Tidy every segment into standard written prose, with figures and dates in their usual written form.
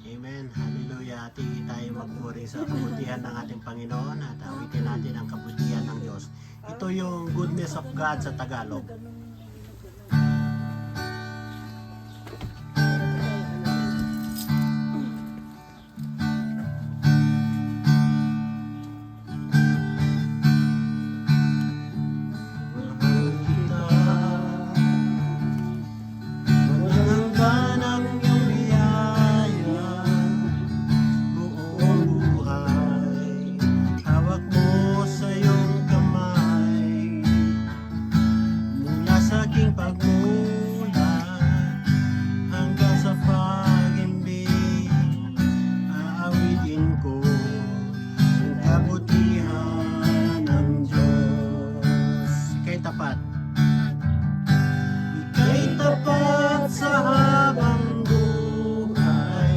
Amen. Hallelujah. Ati tayo magpuri sa kabutihan ng ating Panginoon at awitin natin ang kabutihan ng Diyos. Ito yung goodness of God sa Tagalog. Tapat sa habang buhay,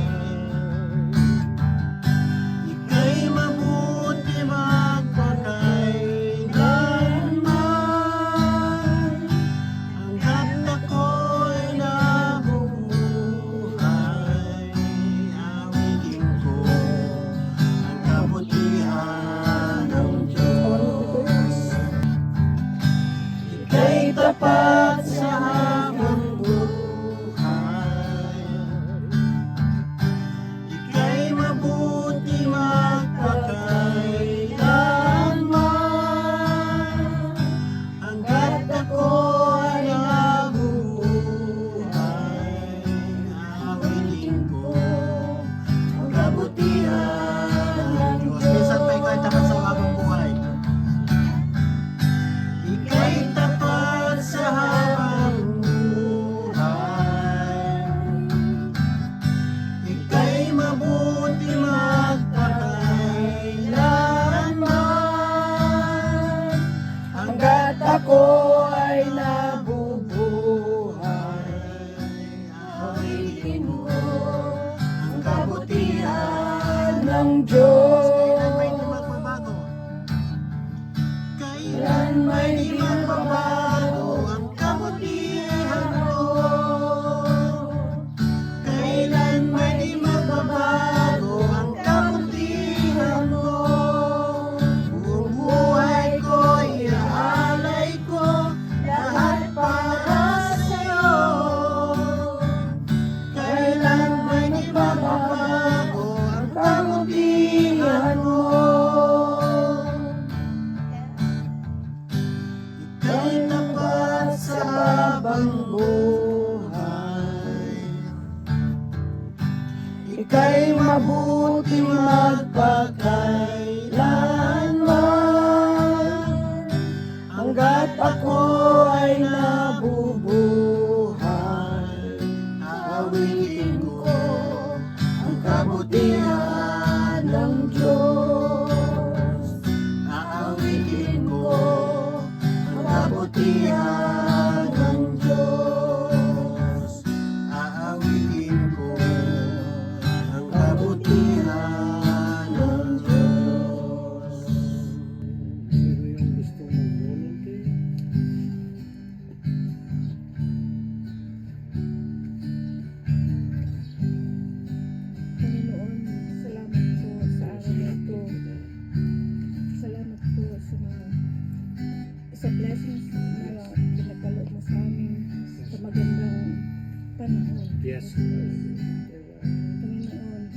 ika'y mabuti magpakailanman, hanggat ako'y nabubuhay, awitin ko ang kabutihan ng Diyos. Minsan pa ika'y tapat sa habang buhay. Ika'y tapat sa habang buhay, ika'y mabuti magpakailanman, hanggat ako ay nabubuhay, awitin ko ang kabutihan ng Diyos. Kailan may di magbabago ang kabutihan mo, kailan may di magbabago ang kabutihan mo. Buong buhay ko iaalay ko, lahat para sa'yo. Kailan may di magbabago ang kabutihan mo. Ika'y tapat sa habang buhay, ika'y mabuti magpakailanman, hanggat ako ay nabubuhay, awitin ko ang kabutihan ng Diyos. Aawitin ko kabutihan ng Diyos, aawitin ko ang kabutihan ng Diyos. Sino yung gusto mag-volunteer? Panginoon, salamat po sa araw na ito. Salamat po sa blessings na pinagkaloob mo sa amin sa magandang panahon. Yes. Panginoon,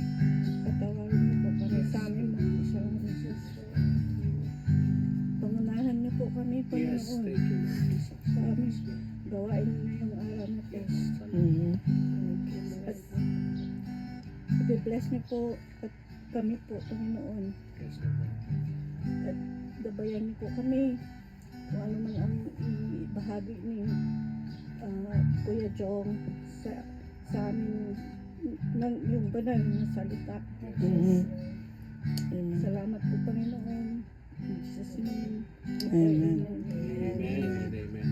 patawarin niyo po kami sa amin mga kasyang Jesus. Pangunahan niyo po kami, Yes, Panginoon, thank you. sa aming gawain ngayong araw na ito. At i-bless niyo po at kami po, Panginoon. Yes, Lord. At gabayan niyo po kami kung ano man ang ibahagi ni Kuya Jong sa amin ng yung banal na salita. Salamat po, Panginoon. In Jesus' name. Amen. Amen and amen.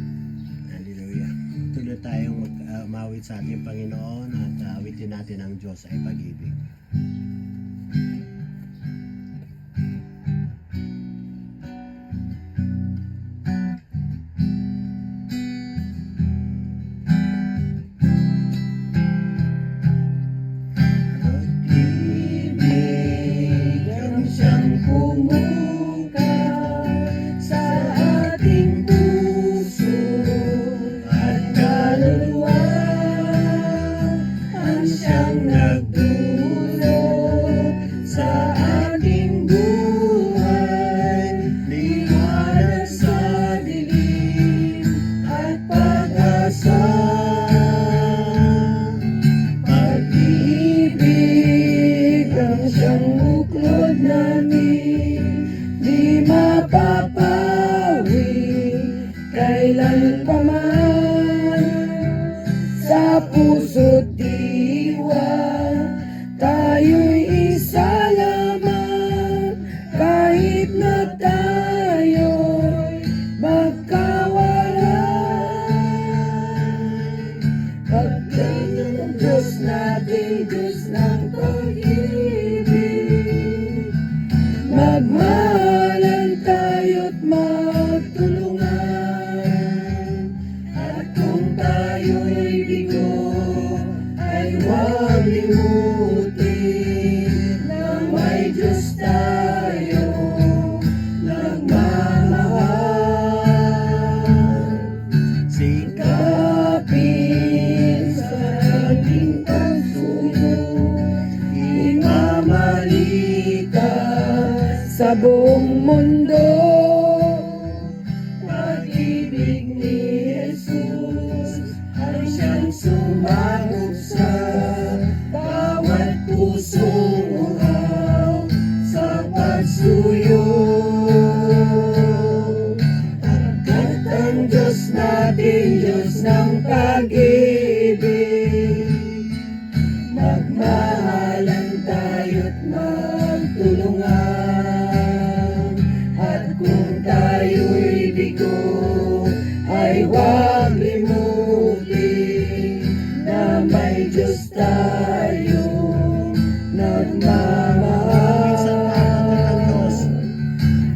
Hallelujah. Tuloy tayong mawit sa ating Panginoon at awitin natin ang Diyos ay pag-ibig. Magmahalan tayo't magtulungan, at kung tayo'y bigo ay huwag limutin na may Diyos tayo nagmamahal. Sikapin sa ating pagsunod, imamalita sa buong mundo, pag-ibig ni Jesus ay siyang sumagot sa bawat pusong uhaw sa pagsuyo. Pagkat ang Diyos natin, Diyos ng pag-ibig, magmahalan tayo't magtulungan, at kung tayo'y bigo ay huwag limutin na may Diyos tayo nagmamahal.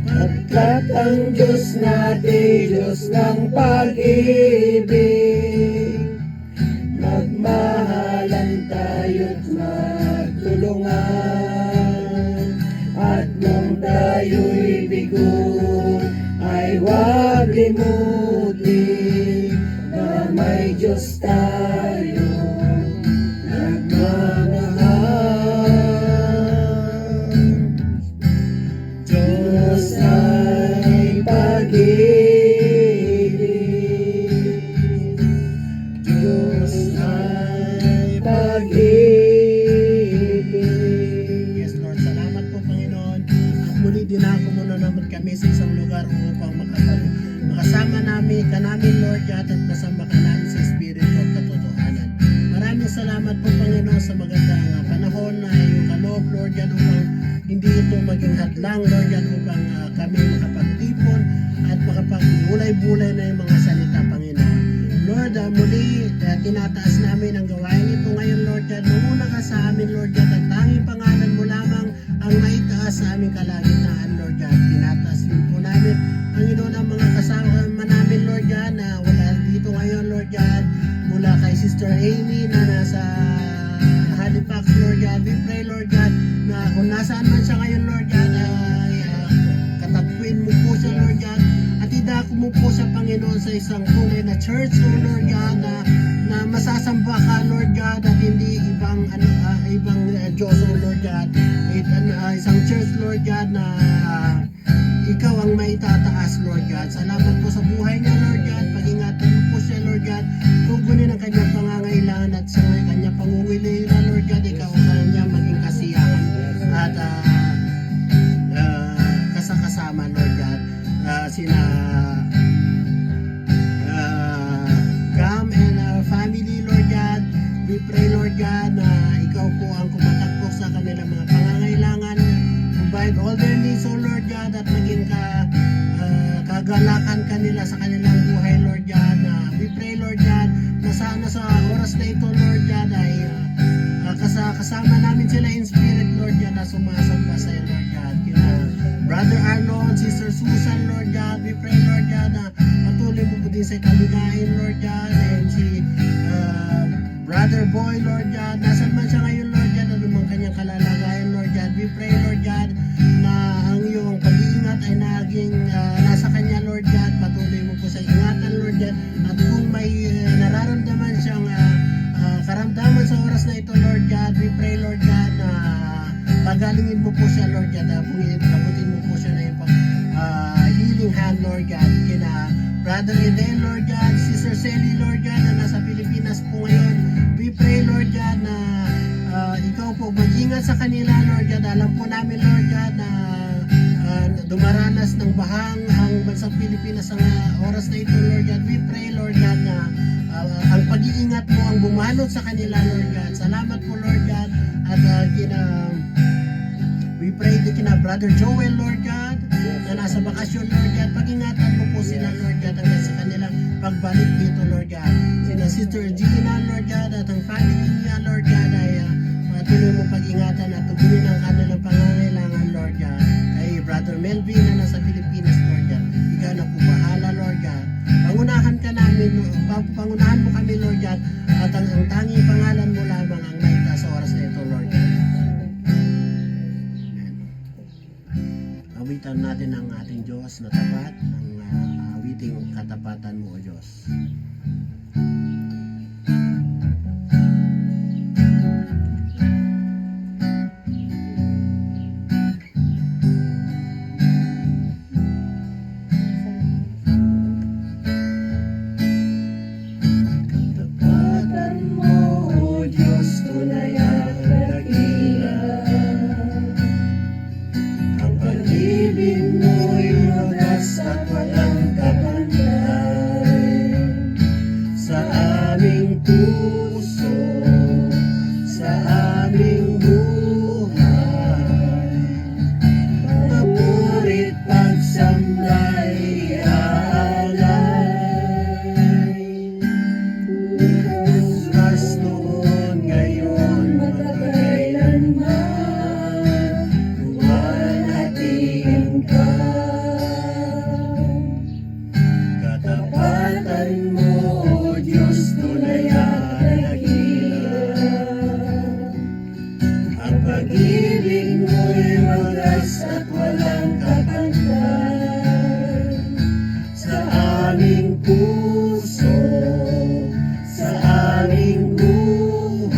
Pagkat ang Diyos natin, Diyos ng pag-ibig, magmahalan tayo't magtulungan, at kung tayo'y bigo ay huwag limutin na may Diyos tayo nagmamahal. Diyos ay pag-ibig, Diyos ay pag-ibig. Yes, Lord. Salamat po, Panginoon. At muli dinako mo na naman kami sa isang lugar upang makasama namin ka namin, Lord God, at masama ka namin sa Espiritu at katotohanan. Maraming salamat po, Panginoon, sa magandang panahon na iyong kaloob, Lord God, upang hindi ito maging hadlang, Lord God, upang kami makapagtipon at makapagbulay-bulay na yung mga salita, Panginoon. Lord, muli, tinataas namin ang gawain ito ngayon, Lord God. Mamuna ka sa amin, Lord God, at tanging pangalan mo lamang ang maitaas sa aming kalagitnaan, Lord God. Tinataas din po namin, Panginoon, ang mga kasama namin, Lord God, na wala dito ngayon, Lord God, mula kay Sister Amy na nasa Halifax, Lord God. We pray, Lord God, na kung nasaan man siya ngayon, Lord God, ay katagpuin mo po siya, Lord God, at idako mo po siya, Panginoon, sa isang tunay na church, Lord God, na masasamba ka, Lord God, at hindi ibang Diyos, Lord God. Isang church, Lord God, na ikaw ang maitataas, Lord God. Salamat po sa buhay niya, Lord God. Pag-ingatan mo po siya, Lord God. Tugunin ang kanyang pangangailangan at sa kanyang pangungilila, Lord God. Ikaw ang kanyang maging kasiyahan at kasama, Lord God. Sina Gam and our family, Lord God. We pray, Lord God, na ikaw po ang kumatakbo sa kanilang mga pangangailangan. Provide all their needs, O Lord God, at maging kagalakan kanila sa kanilang buhay, Lord God. We pray, Lord God, na sana sa oras na ito, Lord God, ay kasama namin sila in spirit, Lord God, na sumasamba sa iyo, Lord God. Kina Brother Arnold, Sister Susan, Lord God, we pray, Lord God, na patuloy mo po din sa kaligain, Lord God, and si Brother Boy, Lord God, nasan man siya ngayon, Lord God, ano mang kanyang kalalagayan, Lord God. We pray, Lord God, na ang iyong pag-iingat ay naging nasa kanya, Lord God. Patuloy mo po sa ingatan, Lord God. At kung may nararamdaman siyang karamdaman sa oras na ito, Lord God, we pray, Lord God, na pagalingin mo po siya, Lord God. Kabutin mo po siya na yung healing hand, Lord God. Kina Brother Eden, Lord God, Sister Sally, Lord God, na nasa Pilipinas po ngayon. We pray, Lord God, na ikaw po mag-ingat sa kanila, Lord God. Alam po namin, Lord God, na dumaranas ng bahang ang bansang Pilipinas sa oras na ito, Lord God. We pray, Lord God, na ang pag-iingat mo ang bumanot sa kanila, Lord God. Salamat po, Lord God. At we pray din kina Brother Joel, Lord God, na nasa bakasyon, Lord God. Pag-ingatan mo po sila, Lord God, hanggang sa kanilang pagbalik dito, Lord God. Sina Sister Gina, Lord God, at ang family niya, Lord God, ay patuloy mo pag-ingatan at tugunin ang kanilang pangangailangan, Lord God. Kay pangunahan mo kami, Lord God, at ang tanging pangalan mo lamang ang naitaas sa oras na ito, Lord God. Amen. Awitan natin ang ating Diyos na tapat, ang awiting katapatan mo, O Diyos. Katapatan mo, O Diyos, tunay at dakila. Ang pag-ibig mo'y wagas at walang kapantay. Sa aming puso, sa aming buhay, papurit pagsambay alay. Bukas noon, ngayon, magpakailanman, luwalhatiin ka. Katapatan mo, O Diyos, tunay at dakila. Ang pag-ibig mo'y wagas at walang kapantay. Sa aming puso, sa aming buhay,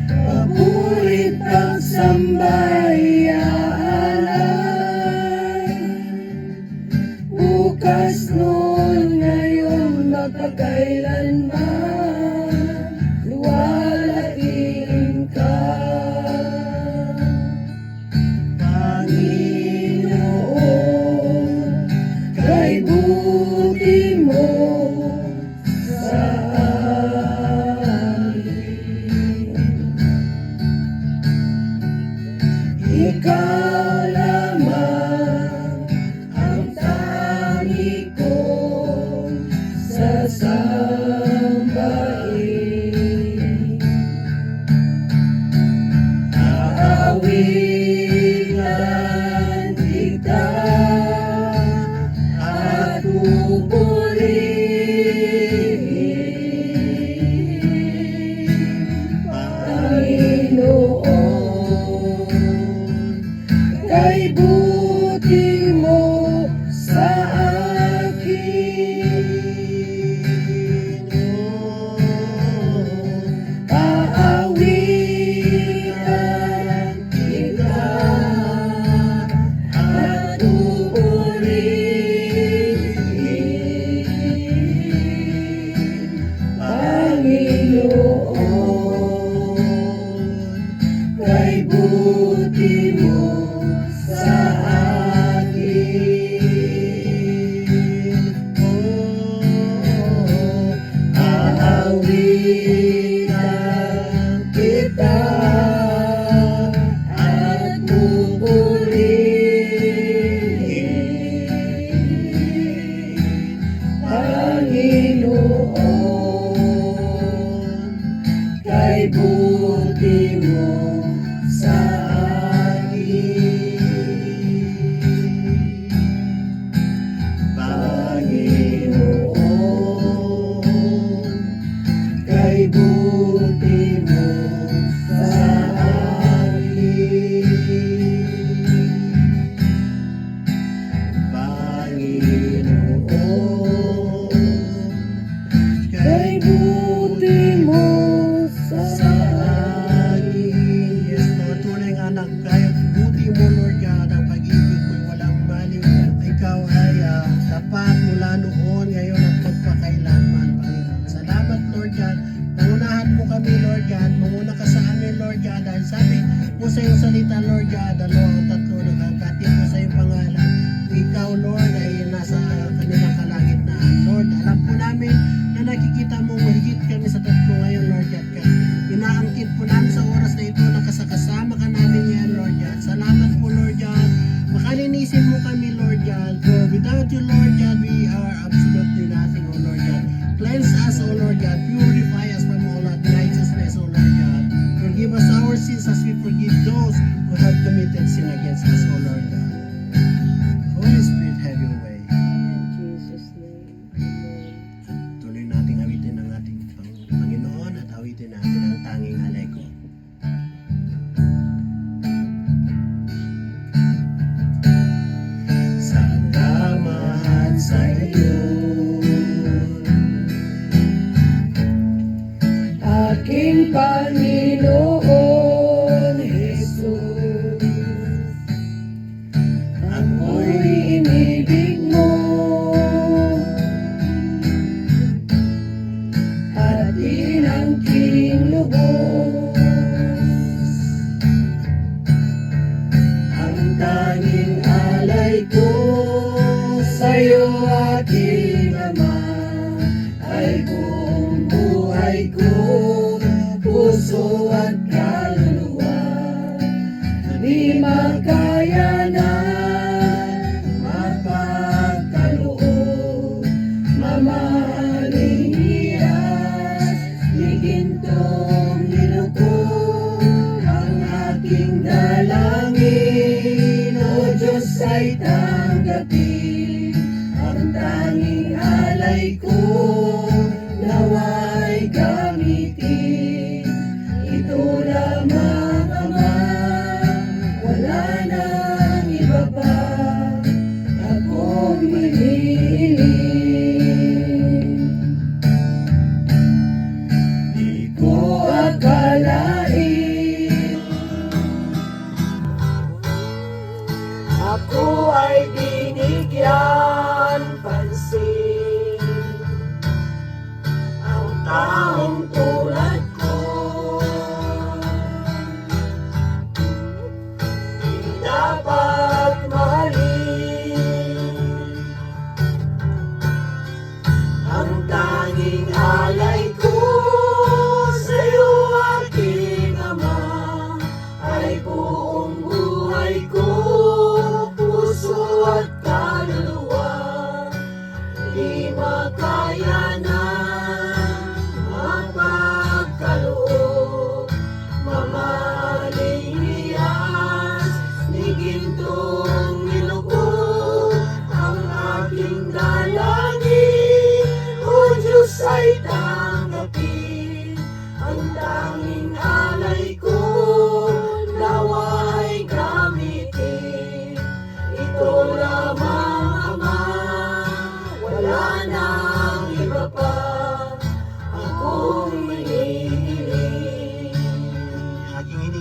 papurit pagsambay alay. Bukas noon, ngayon, magpakailanman, luwalhatiin ka. Panginoon, kay buti mo sa amin. Ikaw lamang ang tangi kong sasambahin. Aawitan kita at pupurihin, Panginoon, kay buti mo sa akin. Aawitan kita at pupurihin, Panginoon, kay buti mo sa akin. Aawitan kita at pupurihin, Panginoon, kay buti mo sa akin. Panginoon, kay buti mo sa akin. Panginoon, kay buti mo sa akin. Yes, Lord, tunay nga anak, kaya buti mo, Lord God, ang pag-ibig mo'y walang baliw. Ikaw ay tapat mula noon, ngayon at magpakailanman, Panginoon. Salamat, Lord God. Pangunahan mo kami, Lord God. Manguna ka sa amin, Lord God. Dahil sabi mo sa iyong salita, Lord God, dalawang tatlo nakakatid mo sa iyong pangalan. Ikaw, Lord, ay nasa kanilang kalagitnaan. Lord, alam po namin na nakikita mo mahigit kami sa tatlo ngayon, Lord God. Inaangkit po namin sa oras na ito na kasama ka namin ngayon, Lord God. Salamat po, Lord God. Makalinisin mo kami, Lord God. For without you, Lord God, we are absolutely nothing, O Lord God. Cleanse us, O Lord God. Purify us from all unrighteousness, O Lord God. Forgive us our sins as we forgive those who have committed sin against us, O Lord God. Holy Spirit, have your way. In Jesus' name. Amen.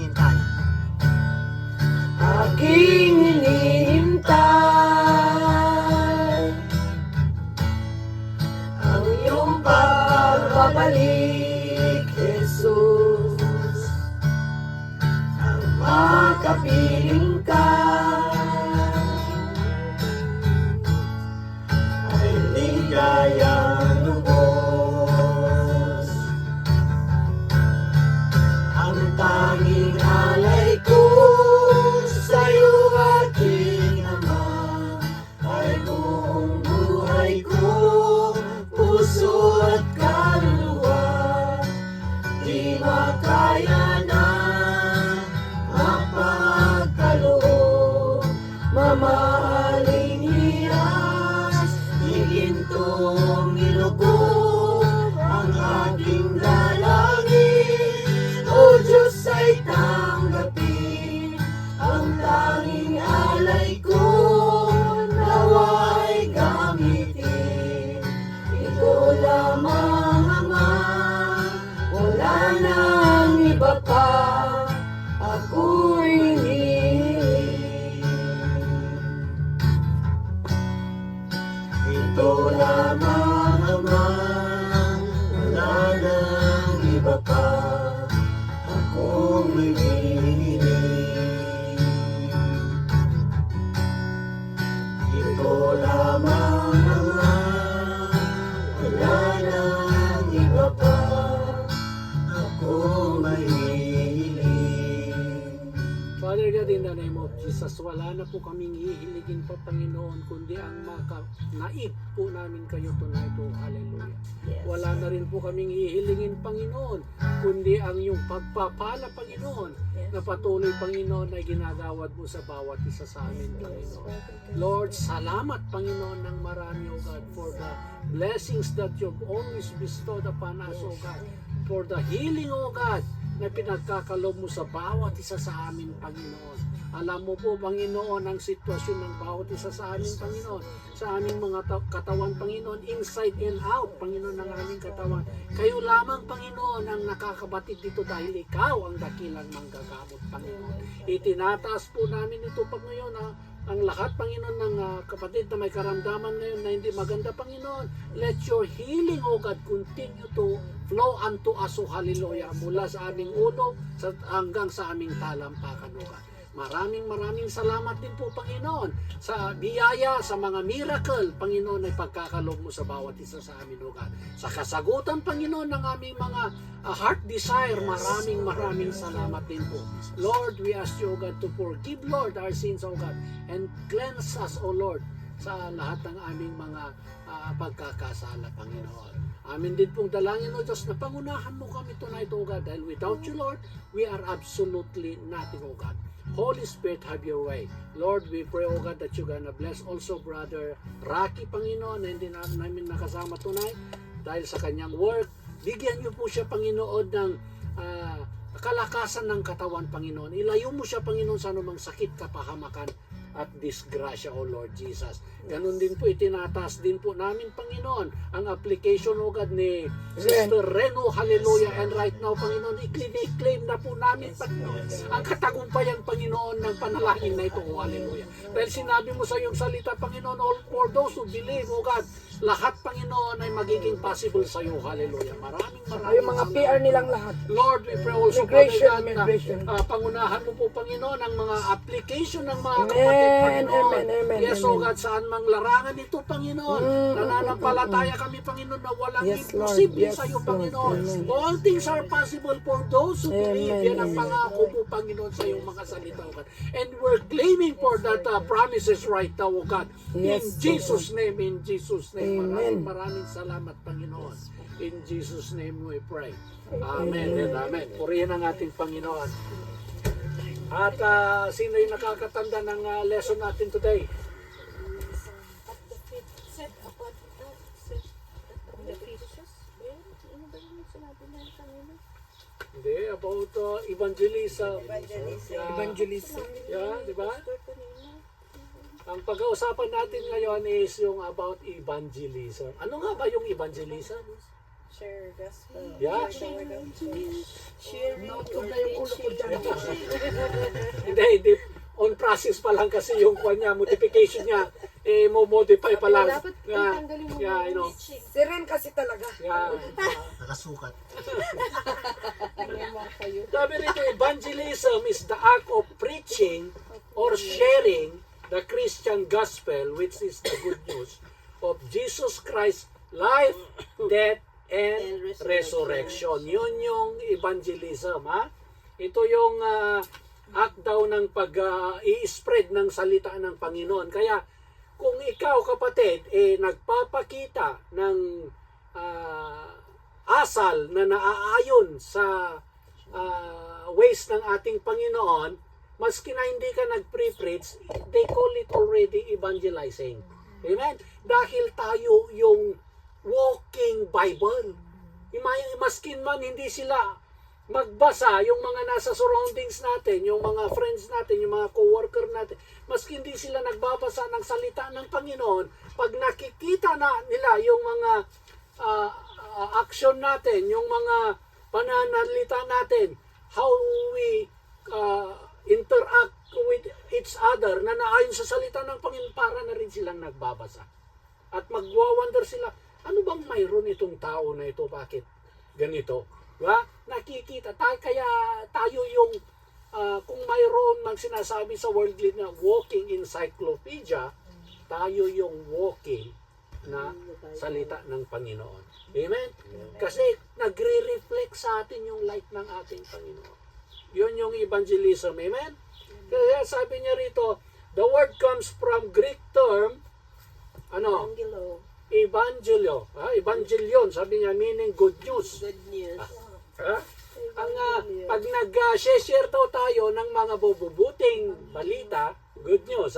hinihintay? Aking hinihintay ang iyong pagbabalik, Jesus. Ang makapiling ka ay ligayang lubos. Ang tanging alay ko sa'yo, aking Ama, ay buong buhay ko, puso at kaluluwa. Di makaya na mapagkaloob, mamahaling hiyas, di gintong ilugod ang aking dalangin. O Diyos, ay tanggapin ang tanging alay ko, nawa'y gamitin. Ito lamang, Ama, wala nang iba pa, ako'y hinihiling. Ito lamang, Ama, wala nang iba pa, ako'y hinihiling. Ito lamang, Ama, wala nang iba pa, ako'y hinihiling. Father God, in the name of Jesus, wala na po kaming hihiligin pa, Panginoon, kundi ang naib po namin kayo tonight, oh, hallelujah. Wala na rin po kaming hihilingin, Panginoon, kundi ang iyong pagpapala, Panginoon, na patuloy, Panginoon, ay ginagawad mo sa bawat isa sa amin, Panginoon. Lord, salamat, Panginoon, ng marami, O God, for the blessings that you've always bestowed upon us, O God, for the healing, O God, na pinagkakalob mo sa bawat isa sa amin, Panginoon. Alam mo po, Panginoon, ang sitwasyon ng bawat isa sa amin, Panginoon, sa aming mga katawan, Panginoon, inside and out, Panginoon, ng aming katawan. Kayo lamang, Panginoon, ang nakakabatid dito dahil ikaw ang dakilang manggagamot, Panginoon. Itinataas po namin ito pag ngayon, ang lahat, Panginoon, ng kapatid na may karamdaman ngayon na hindi maganda, Panginoon. Let your healing, O God, continue to flow unto us, O hallelujah, mula sa aming ulo hanggang sa aming talampakan, O God. Maraming salamat din po, Panginoon, sa biyaya, sa mga miracle, Panginoon, ay pagkakalob mo sa bawat isa sa amin, O God. Sa kasagutan, Panginoon, ng aming mga heart desire, maraming salamat din po. Lord, we ask you, O God, to forgive, Lord, our sins, O God, and cleanse us, O Lord, sa lahat ng aming mga pagkakasala, Panginoon. Amin din pong dalangin, O Diyos, na pangunahan mo kami tonight, O God, dahil without you, Lord, we are absolutely nothing, O God. Holy Spirit, have your way. Lord, we pray, O God, that you're gonna bless also Brother Rocky, Panginoon, na hindi namin nakasama tonight dahil sa kanyang work. Bigyan niyo po siya, Panginoon, ng kalakasan ng katawan, Panginoon. Ilayo mo siya, Panginoon, sa anumang sakit, kapahamakan, at disgrasya, O Lord Jesus. Ganun din po, itinataas din po namin, Panginoon, ang application, O God, ni Sister Reno, hallelujah. And right now, Panginoon, i-claim na po namin, Panginoon, ang katagumpayan, Panginoon, ng panalangin na ito, O hallelujah. Dahil sinabi mo sa iyong salita, Panginoon, all for those who believe, O God, lahat, Panginoon, ay magiging possible sa iyo, hallelujah. Maraming Yung mga PR nilang lahat. Lord, we pray also, Migration, Father God, migration. na pangunahan mo po, Panginoon, ang mga application ng mga Amen, kapatid, Panginoon. amen, amen, Yes, amen. O God, saan mang larangan ito, Panginoon. Nananampalataya kami, Panginoon, na walang Yes, Lord. imposible Yes, sa iyo, Lord. Panginoon. Amen. All things are possible for those who believe. Amen, Yan ang amen. pangako mo, Panginoon, sa iyong mga salita, O God. And we're claiming for that promises right now, O God. Yes, In Jesus' name, in Jesus' name. Amen. Maraming salamat, Panginoon. In Jesus' name we pray. Amen and amen. Purihin ang ating Panginoon. At sino yung nakakatanda ng lesson natin today? Set apart the fishes. Ano ba yung sinabi na kanina? Hindi, about evangelism. Evangelism. Yeah, di ba? Pastor kanina. Ang pag-uusapan natin ngayon is yung about evangelism. Ano nga ba yung evangelism? Share gospel. Yeah. Share the word of God. Sharing Nautog or na yung ulo ko dyan. Hindi. On process pa lang kasi yung kwan niya, modification niya. Mo modify pa lang. Dapat Yeah. tanggalin mo Yeah, I yung know. teaching. Si Ren kasi talaga. Yeah. Nakasukat. Sabi rito, evangelism is the act of preaching or sharing the Christian gospel, which is the good news of Jesus Christ's life, death, and resurrection. Yun yung evangelism, ha? Ito yung act daw ng pag-i-spread ng salita ng Panginoon. Kaya, kung ikaw, kapatid, nagpapakita ng asal na naaayon sa ways ng ating Panginoon, maski na hindi ka nag-pre-preach, they call it already evangelizing. Amen? Dahil tayo yung walking Bible. Maskin man hindi sila magbasa, yung mga nasa surroundings natin, yung mga friends natin, yung mga co-worker natin, maski hindi sila nagbabasa ng salita ng Panginoon, pag nakikita na nila yung mga action natin, yung mga pananalita natin, how we interact with each other na naayon sa salita ng Panginoon, para na rin silang nagbabasa. At magwawonder sila, ano bang mayroon itong tao na ito? Bakit ganito? Diba? Nakikita tayo, kaya tayo yung kung mayroon mang sinasabi sa worldly na walking encyclopedia, tayo yung walking na salita ng Panginoon. Amen? Kasi nagre-reflect sa atin yung light ng ating Panginoon. Yun yung evangelism. Amen? Kaya sabi niya rito, the word comes from Greek term, ano? Angelo. Evangelio. Evangelion. Sabi niya, meaning good news. Good news. Ang pag nag-share daw tayo ng mga bubuting balita, good news,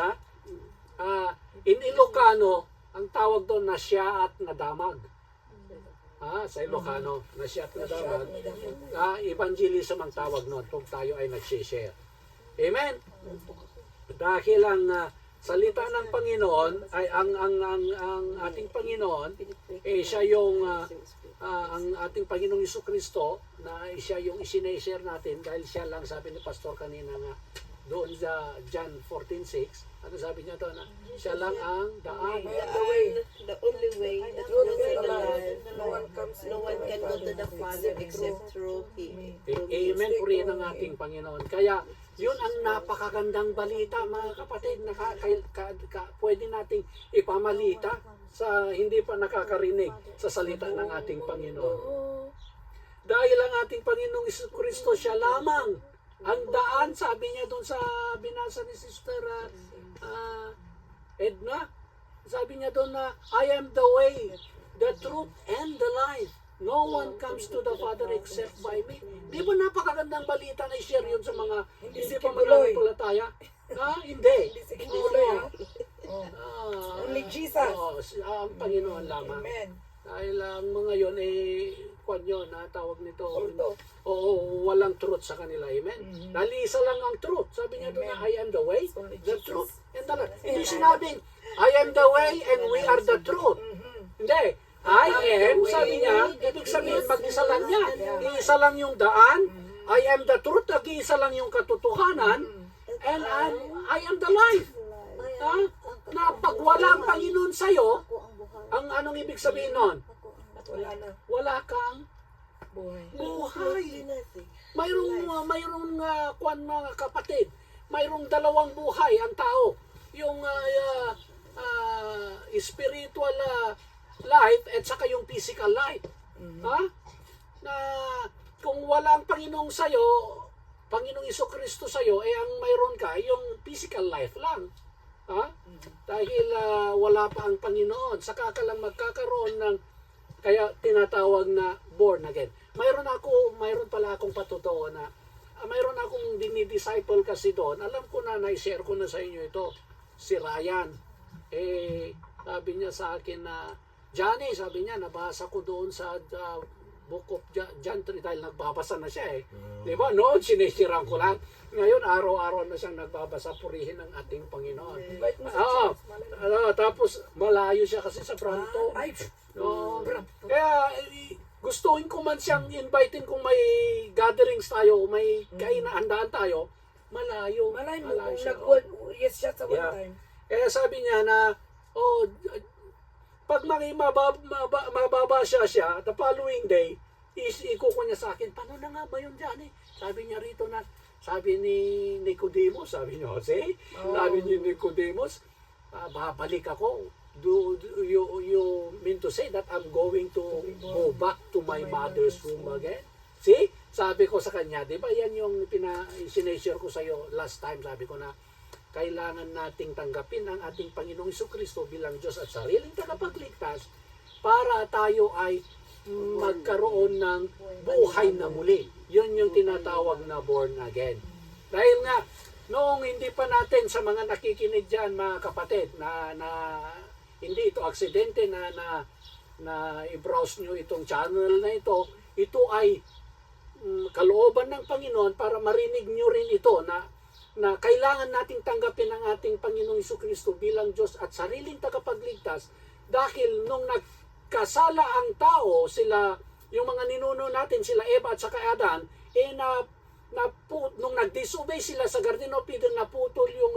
in Ilocano, ang tawag doon na siya at nadamag. Sa Ilocano, na siya at nadamag. Evangelism ang tawag noon kung tayo ay nag-share. Amen? Dahil ang salita ng Panginoon ay ang ating Panginoon siya yung ang ating Panginoong Jesucristo na siya yung isineshare natin dahil siya lang, sabi ni Pastor kanina nga doon sa John 14:6, ano sabi niya doon, siya lang ang daan, The only way, the truth and the life. No one can go to the Father except through Him. Amen po rin ang ating Panginoon. Kaya yun ang napakagandang balita, mga kapatid, na pwede nating ipamalita sa hindi pa nakakarinig sa salita ng ating Panginoon. Dahil ang ating Panginoong Jesucristo, siya lamang ang daan, sabi niya doon sa binasa ni Sister Edna, sabi niya doon na, I am the way, the truth, and the life. No one comes to the Father except by me. Di ba napakagandang balita na i-share yun sa mga hindi pa mananampalataya? Hindi. Only Jesus. Ang Panginoon lamang. Amen. Dahil ang mga yon kwan yun, tawag nito. Kulto. Oo, walang truth sa kanila. Amen. Dahil isa lang ang truth. Sabi niya doon na, I am the way, Only the Jesus. truth, and the life. Hindi sinabing, I am the way and we are the truth. Hindi. I am, sabi niya, ibig sabihin, mag-isa lang niya. Iisa lang yung daan. I am the truth, nag-iisa lang yung katotohanan. And I am the life. Na pag wala ang Panginoon sa'yo, ang anong ibig sabihin nun? Wala na. Wala kang Buhay. buhay. Mayroong kwan mga kapatid, mayroong dalawang buhay ang tao. Yung spiritual life at saka yung physical life. Na kung wala ang Panginoong sa'yo, Panginoong Jesucristo sa'yo, ang mayroon ka, yung physical life lang. Dahil wala pa ang Panginoon, saka ka lang magkakaroon ng, kaya tinatawag na born again. Mayroon pala akong patotoo na mayroon akong dinidisciple kasi doon. Alam ko na, na-share ko na sa inyo ito, si Ryan. Sabi niya sa akin na, Johnny, sabi niya, nabasa ko doon sa Book of John 3 dahil nagbabasa na siya Di ba? Noon, sinisiran ko lang. Ngayon, araw-araw na siyang nagbabasa, purihin ng ating Panginoon. Tapos, malayo siya kasi sa Branto. Ay, Kaya, gustuin ko man siyang invitein kung may gatherings tayo, may handaan tayo, malayo. Malay mo, malayo kung siya. yes siya sa one Yeah. time. Kaya sabi niya na, pag mababa siya, the following day, ikuko niya sa akin, paano na nga ba yun dyan eh? Sabi niya rito na, sabi ni Nicodemus, sabi ni Jose, sabi ni Nicodemus, babalik ako. Do you mean to say that I'm going to go back to my mother's womb again? See? Sabi ko sa kanya, di ba yan yung sineshare ko sa iyo last time, sabi ko na, kailangan nating tanggapin ang ating Panginoong Jesucristo bilang Diyos at sariling tagapagligtas para tayo ay magkaroon ng buhay na muli. Yun yung tinatawag na born again. Dahil nga, noong hindi pa natin sa mga nakikinig dyan, mga kapatid, na hindi ito aksidente na i-browse nyo itong channel na ito ay kalooban ng Panginoon para marinig nyo rin ito na kailangan nating tanggapin ang ating Panginoong Jesucristo bilang Diyos at sariling tagapagligtas dahil nung nagkasala ang tao, sila, yung mga ninuno natin, sila Eva at saka Adan, nung nag-disobey sila sa Garden of Eden, naputol yung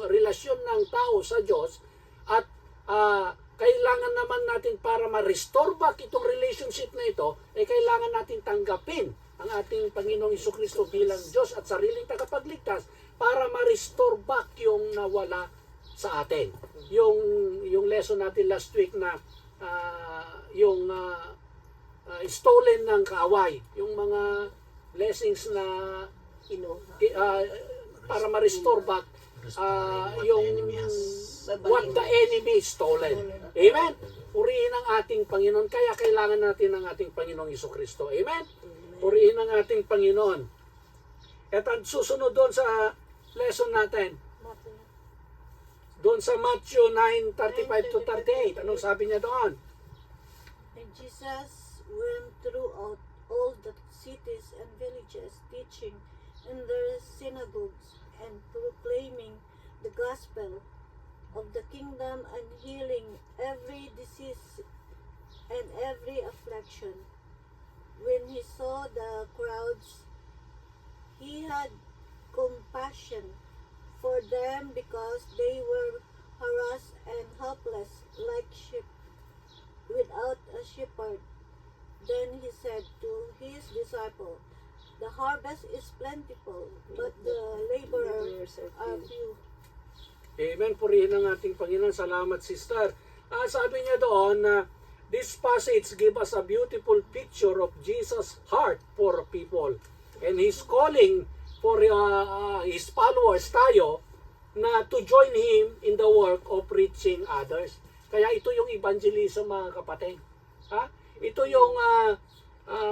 relasyon ng tao sa Diyos at kailangan naman natin para ma-restore back itong relationship na ito, kailangan natin tanggapin ang ating Panginoong Jesucristo bilang Diyos at sariling tagapagligtas para ma-restore back yung nawala sa atin. Yung lesson natin last week na stolen ng kaaway, yung mga blessings na para ma-restore back yung what the enemy stolen. Amen? Purihin ang ating Panginoon. Kaya kailangan natin ang ating Panginoong Jesucristo. Amen? Purihin ang ating Panginoon. At ang susunod doon sa lesson natin, doon sa Matthew 9:35 to 38. Anong sabi niya doon? And Jesus went throughout all the cities and villages, teaching in their synagogues and proclaiming the gospel of the kingdom and healing every disease and every affliction. When he saw the crowds, he had compassion for them because they were harassed and helpless like sheep without a shepherd. Then he said to his disciples, the harvest is plentiful, but the laborers are few. Amen. Purihin ang ating Panginoon. Salamat, sister. Sabi niya doon na this passage give us a beautiful picture of Jesus' heart for people. And He's calling for His followers tayo na to join Him in the work of reaching others. Kaya ito yung evangelism, mga kapatid. Ito yung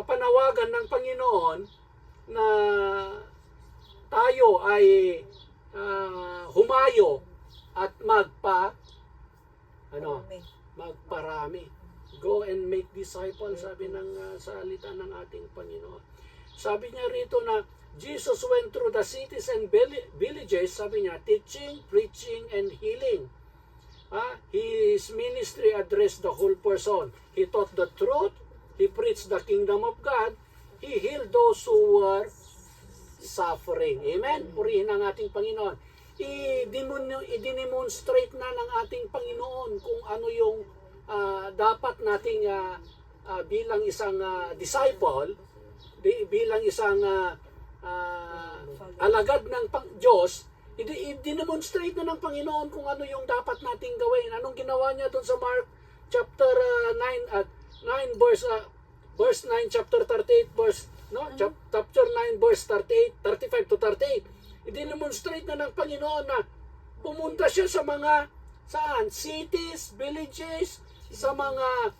panawagan ng Panginoon na tayo ay humayo at magparami. Go and make disciples, sabi ng salita ng ating Panginoon. Sabi niya rito na Jesus went through the cities and villages, sabi niya, teaching, preaching, and healing. His ministry addressed the whole person. He taught the truth, he preached the kingdom of God, he healed those who were suffering. Amen? Purihin ang ating Panginoon. I-demonstrate na ng ating Panginoon kung ano yung dapat nating bilang isang disciple, bilang isang alagad ng Diyos, i-demonstrate na ng Panginoon kung ano yung dapat nating gawin. Anong ginawa niya doon sa Mark chapter 9 verse 9 chapter 38 verse chapter 9 verse 38 35 to 38. I-demonstrate na ng Panginoon na pumunta siya sa mga cities, villages, sa mga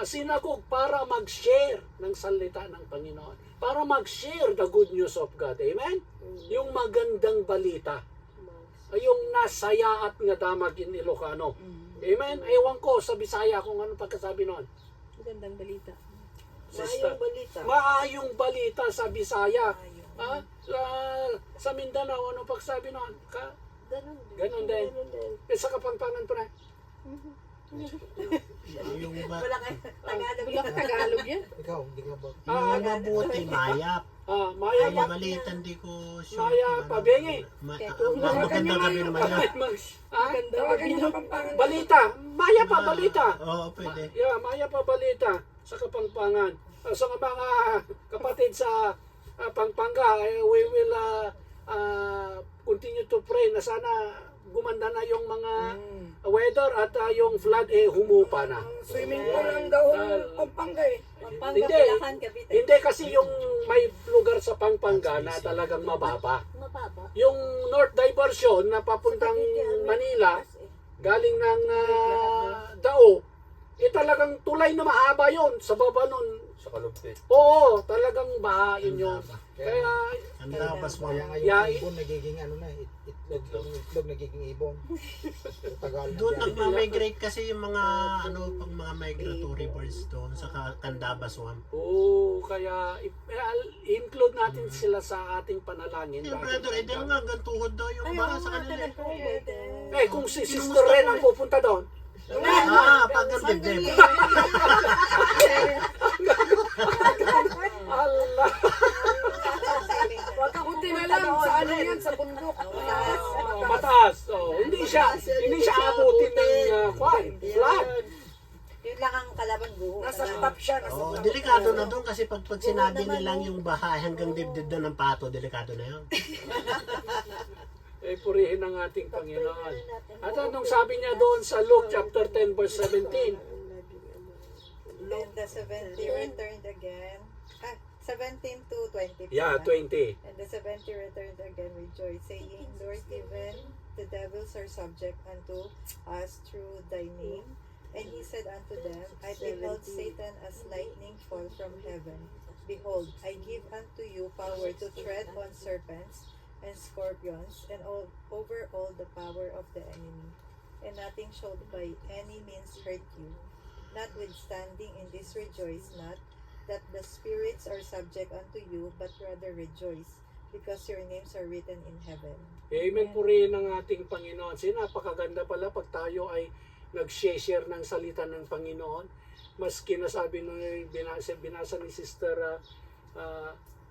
synagogue para mag-share ng salita ng Panginoon. Para mag-share the good news of God. Amen? Yung magandang balita. Yung nasaya at nga damag in Ilocano. Amen? Ewan ko sa Bisaya kung ano pagkasabi noon. Magandang balita. Maayong balita. Maayong balita sa Bisaya. Sa Mindanao, ano pagsabi noon? Ganun din. Ganon din. Sa Kapampangan pa na. Yung ba, Wala kayo Tagalog. Wala Tagalog yan. Ikaw, hindi ka ba? yung mabuti, mayap. Maya Ay, maliit, hindi ko sure. Maya, kung ano. pabengi. Magandang gabi naman yun. Tawagan niyo na Kapampangan. Balita. Maya pa, balita. Oo, pwede. Yeah, Maya pa balita sa Kapampangan. Sa mga kapatid sa Pampanga, we will continue to pray na sana gumanda na yung mga weather at yung flood humupa na. Swimming pool lang daw Pampanga eh. Pampanga, Hindi. Bulacan, Cavite. Hindi kasi yung may lugar sa Pampanga na talagang mababa. Mababa. Yung north diversion na papuntang Manila, galing ng Dao, talagang tulay na mahaba yon sa baba nun. Sa kalupit. Oo, talagang bahain yun. Kaya, Ang dapas mo. Kaya nga Yeah, yung ibon nagiging ano na, itlog, yung itlog nagiging ibon. Tagal na Doon yan. nagma-migrate kasi yung mga pang mga migratory birds doon sa Candaba Swamp. oo, kaya include natin sila sa ating panalangin. Eh, brother, eh, di nga hanggang tuhod daw yung baka sa kanila. Kung si Sister Ren ang pupunta doon, Pag ang dibdib. Allah. Buti na lang, sa ano yan, sa bundok. Mataas. Hindi siya abutin ng flood. Yun lang ang kalaban buho. Nasa top siya, nasa Oh, top. delikado na doon kasi pag sinabi nilang yung bahay hanggang dibdib doon ng pato, delikado na yun. Purihin ang ating Panginoon. At anong sabi niya doon sa Luke chapter 10 verse 17? And the 70 returned again. 17 to 20. Yeah, 20. And the 70 returned again rejoiced, saying, Lord, even the devils are subject unto us through thy name. And he said unto them, I beheld Satan as lightning fall from heaven. Behold, I give unto you power to tread on serpents and scorpions, and over all the power of the enemy, and nothing shall by any means hurt you. Notwithstanding in this rejoice not, that the spirits are subject unto you, but rather rejoice, because your names are written in heaven. Amen. Purihin ang ating Panginoon. Napakaganda pala pag tayo ay nag-share ng salita ng Panginoon. Maski na sabi nung binasa ni Sister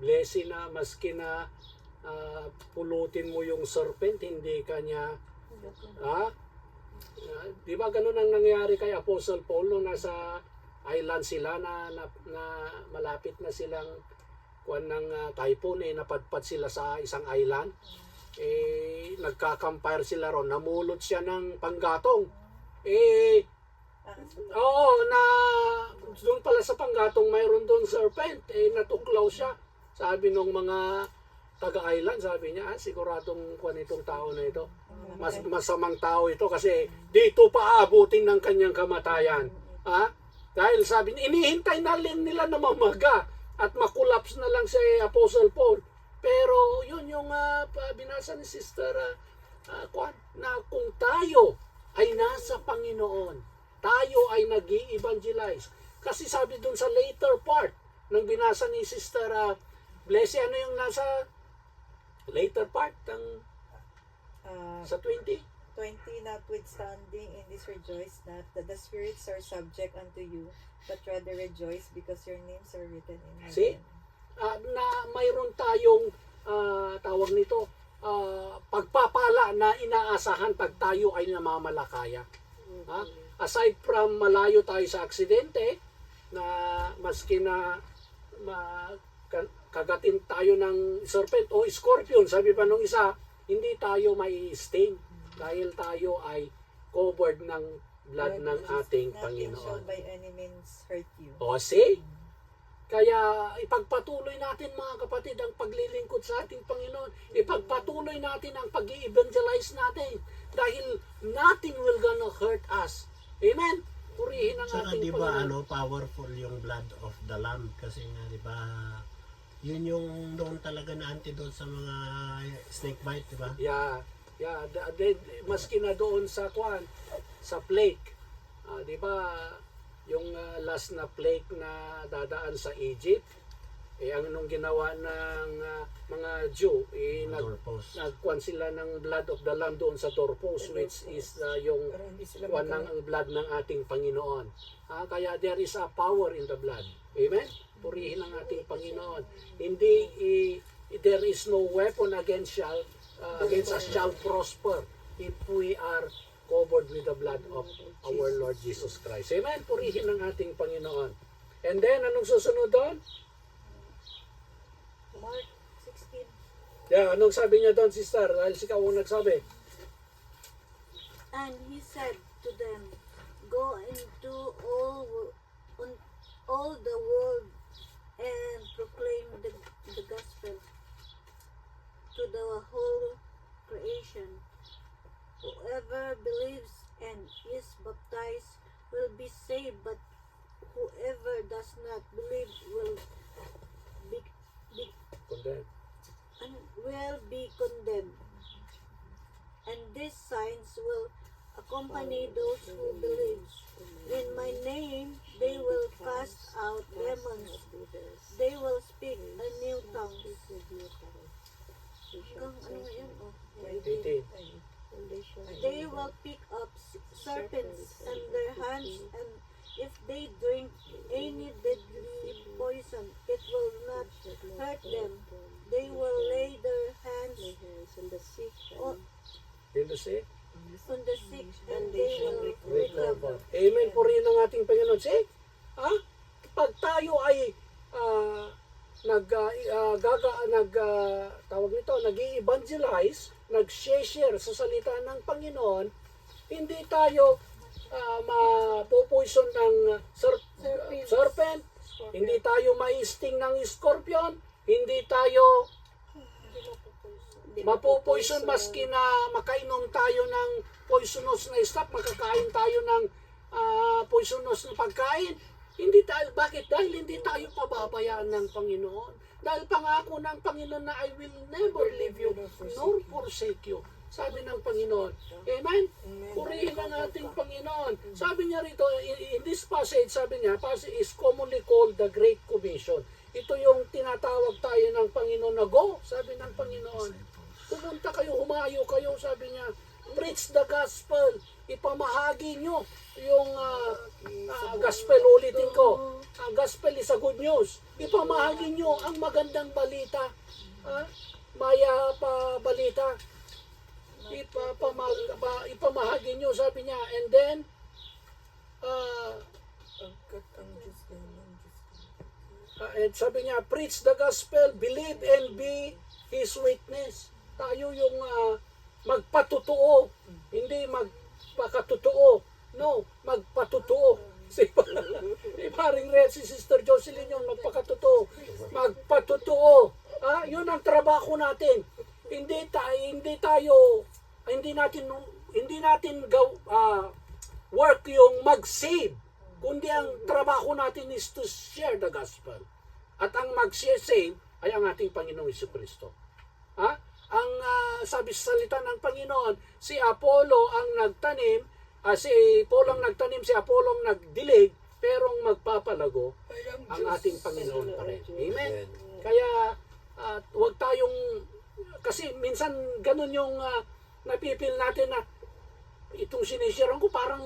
Blessing na maski na pulutin mo yung serpent, hindi kanya di ba ganun ang nangyari kay Apostle Paul nung nasa island sila na malapit na silang kuwan ng typhoon, napadpad sila sa isang island, nagkakampire sila ron, namulot siya ng panggatong, oo, na doon pala sa panggatong mayroon doon serpent, natuklaw siya. Sabi nung mga taga-island, sabi niya, siguradong kuwan itong tao na ito. Masamang tao ito kasi dito pa aabutin ng kanyang kamatayan. Dahil sabi niya, inihintay na lang nila na mamaga at makulaps na lang si Apostle Paul. Pero yun yung binasa ni Sister Kwan, na kung tayo ay nasa Panginoon, tayo ay nag-i-evangelize. Kasi sabi dun sa later part ng binasa ni Sister Blessy, ano yung nasa later part ng sa 20? 20, notwithstanding in this rejoice not, that the spirits are subject unto you, but rather rejoice, because your names are written in heaven. See? Na mayroon tayong tawag nito, pagpapala na inaasahan pag tayo ay namamalakaya. Aside from malayo tayo sa aksidente, na maski na kagatin tayo ng serpent o scorpion, sabi pa nung isa, hindi tayo mai-sting dahil tayo ay covered ng blood ng ating Nothing shall Panginoon. by any means hurt you. O see? Kaya ipagpatuloy natin mga kapatid ang paglilingkod sa ating Panginoon. Ipagpatuloy natin ang pag-i-evangelize natin dahil nothing will gonna hurt us. Amen? Purihin ang Saka ating di ba Panginoon. powerful yung blood of the lamb kasi nga di ba yun yung doon talaga na antidote sa mga snake bite, di ba? Yeah. Maski na doon sa sa plague. Di ba yung last na plague na dadaan sa Egypt, ang anong ginawa ng mga Jew, Doorpost. nagkuhan sila ng blood of the Lamb doon sa doorpost, which is yung Pero hindi sila kuhan ng ang blood ng ating Panginoon. Kaya there is a power in the blood. Amen? Purihin ang ating Panginoon. Hindi, there is no weapon against us shall prosper if we are covered with the blood of our Lord Jesus Christ. Amen? Purihin ang ating Panginoon. And then, anong susunod doon? Mark 16. Yeah, anong sabi niya doon, sister? Dahil sikaw ang nagsabi. And he said to them, Go into all the world and proclaim the gospel to the whole creation. Whoever believes and is baptized will be saved, but whoever does not believe will be condemned. And these signs will accompany those who believe. In my name they will cast out demons. They will speak a new tongue. Ano nga yan? Oh. 18. They will pick up serpents in their hands, and if they drink any deadly poison, it will not hurt them. They will lay their hands on the sick, Did you see? and they will recover. Amen. Purihin ang ating Panginoon. See? Pag tayo ay nag-i-evangelize, nag-share sa salita ng Panginoon, hindi tayo mapopoison ng serpent, hindi tayo ma-sting ng scorpion, hindi tayo mapopoison maski na makainom tayo ng poisonous na stuff, makakain tayo ng poisonous na pagkain. Hindi tayo, bakit? Dahil hindi tayo pababayaan ng Panginoon. Dahil pangako ng Panginoon na I will never leave you nor forsake you. Sabi ng Panginoon. Amen? Purihin ang ating Panginoon. Sabi niya rito, in this passage, sabi niya, passage is commonly called the Great Commission. Ito yung tinatawag tayo ng Panginoon na go, sabi ng Panginoon. Pumunta kayo, humayo kayo, sabi niya. Preach the gospel. Ipamahagi nyo yung gospel. Ulitin ko. Ang gospel is a good news. Ipamahagi nyo ang magandang balita. Maya pa balita. Ipamahagi nyo, sabi niya. And then, and sabi niya, preach the gospel, believe and be His witness. Tayo yung magpatotoo, hindi magpakatotoo. No, magpatotoo. Si paring Red, si Sister Jocelyn yun, magpakatotoo. Magpatotoo. Yun ang trabaho natin. Hindi natin work yung mag-save, kundi ang trabaho natin is to share the gospel. At ang mag-save ay ang ating Panginoong Jesucristo. Ang sabi sa salita ng Panginoon, si Apollo ang nagtanim, si Apollo ang nagdilig, pero ang magpapalago ang ating Panginoon pa rin. Amen? Kaya wag tayong, kasi minsan ganun yung napipil natin na itong sinisiran ko parang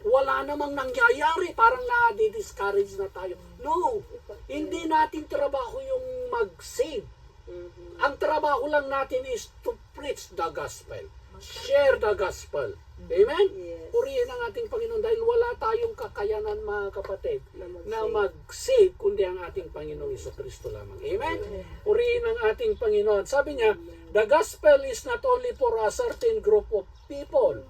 wala namang nangyayari, parang na-discourage na tayo. No, hindi natin trabaho yung mag-save. Ang trabaho lang natin is to preach the gospel. Share the gospel. Amen? Purihin ang ating Panginoon dahil wala tayong kakayanan, mga kapatid, na mag-save kundi ang ating Panginoong Jesucristo lamang. Amen? Purihin ang ating Panginoon. Sabi niya, the gospel is not only for a certain group of people.